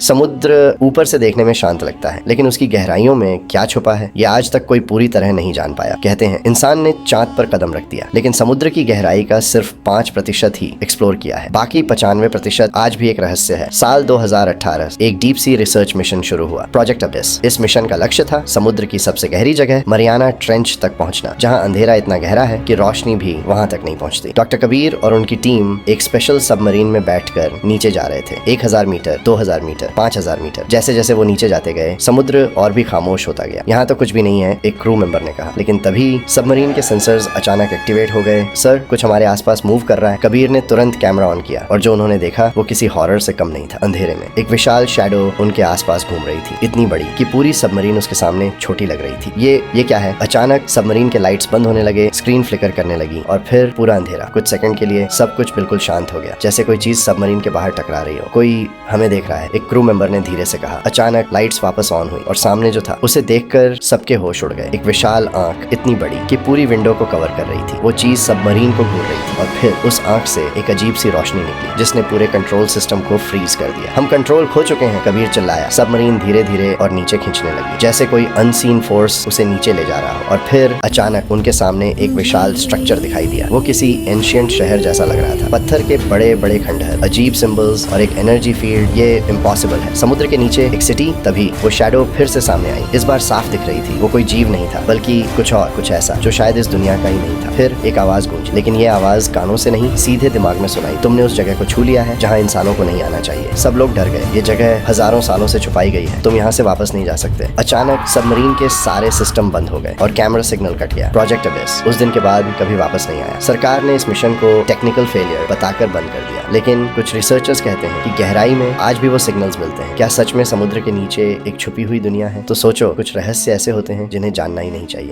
समुद्र ऊपर से देखने में शांत लगता है, लेकिन उसकी गहराइयों में क्या छुपा है ये आज तक कोई पूरी तरह नहीं जान पाया। कहते हैं इंसान ने चांद पर कदम रख दिया, लेकिन समुद्र की गहराई का सिर्फ 5% ही एक्सप्लोर किया है। बाकी 95% आज भी एक रहस्य है। साल 2018 एक डीप सी रिसर्च मिशन शुरू हुआ, प्रोजेक्ट अबिस। इस मिशन का लक्ष्य था समुद्र की सबसे गहरी जगह मरियाना ट्रेंच तक पहुंचना, जहां अंधेरा इतना गहरा है कि रोशनी भी वहां तक नहीं पहुंचती। डॉक्टर कबीर और उनकी टीम एक स्पेशल सबमरीन में बैठकर नीचे जा रहे थे। 1000 मीटर, 2000 मीटर, 5000 मीटर। जैसे जैसे वो नीचे जाते गए समुद्र और भी खामोश होता गया। यहाँ तो कुछ भी नहीं है, एक क्रू मेंबर ने कहा। लेकिन तभी सबमरीन के सेंसर्स अचानक एक्टिवेट हो गए। सर, कुछ हमारे आसपास मूव कर रहा है। कबीर ने तुरंत कैमरा ऑन किया और जो उन्होंने देखा वो किसी हॉरर से कम नहीं था। अंधेरे में एक विशाल शैडो उनके आसपास घूम रही थी, इतनी बड़ी कि पूरी सबमरीन उसके सामने छोटी लग रही थी। ये क्या है? अचानक सबमरीन के लाइट्स बंद होने लगे, स्क्रीन फ्लिकर करने लगी और फिर पूरा अंधेरा। कुछ सेकंड के लिए सब कुछ बिल्कुल शांत हो गया, जैसे कोई चीज सबमरीन के बाहर टकरा रही हो। कोई हमें देख रहा है, एक क्रू मेंबर ने धीरे से कहा। अचानक लाइट्स वापस ऑन हुई और सामने जो था उसे देखकर सबके होश उड़ गए। एक विशाल आंख, इतनी बड़ी कि पूरी विंडो को कवर कर रही थी। वो चीज सबमरीन को घूर रही थी और फिर उस आंख से एक अजीब सी रोशनी निकली जिसने पूरे कंट्रोल सिस्टम को फ्रीज कर दिया। हम कंट्रोल खो चुके हैं, कबीर चिल्लाया। सबमरीन धीरे धीरे और नीचे खींचने लगी, जैसे कोई अनसीन फोर्स उसे नीचे ले जा रहा हो। और फिर अचानक उनके सामने एक विशाल स्ट्रक्चर दिखाई दिया। वो किसी एंशिएंट शहर जैसा लग रहा था। पत्थर के बड़े बड़े खंडहर, अजीब सिंबल्स और एक एनर्जी फील्ड। ये इम्पॉसिबल है। समुद्र के नीचे एक सिटी। तभी वो शैडो फिर से सामने आई। इस बार साफ दिख रही थी। वो कोई जीव नहीं था, बल्कि कुछ और, कुछ ऐसा जो शायद इस दुनिया का ही नहीं था। फिर एक आवाज गूंजी, लेकिन ये आवाज कानों से नहीं, सीधे दिमाग में सुनाई। तुमने उस जगह को छू लिया है जहाँ इंसानों को नहीं आना चाहिए। सब लोग डर गए। ये जगह हजारों सालों से छुपाई गई है, तुम यहाँ से वापस नहीं जा सकते। अचानक सबमरीन के सारे सिस्टम बंद हो गए और कैमरा सिग्नल कट गया। प्रोजेक्ट अबिस उस दिन के बाद कभी वापस नहीं आया। सरकार ने इस मिशन को टेक्निकल फेलियर बताकर बंद कर दिया, लेकिन कुछ रिसर्चर्स कहते हैं कि गहराई में आज भी वो सिग्नल्स मिलते हैं। क्या सच में समुद्र के नीचे एक छुपी हुई दुनिया है? तो सोचो, कुछ रहस्य ऐसे होते हैं जिन्हें जानना ही नहीं चाहिए।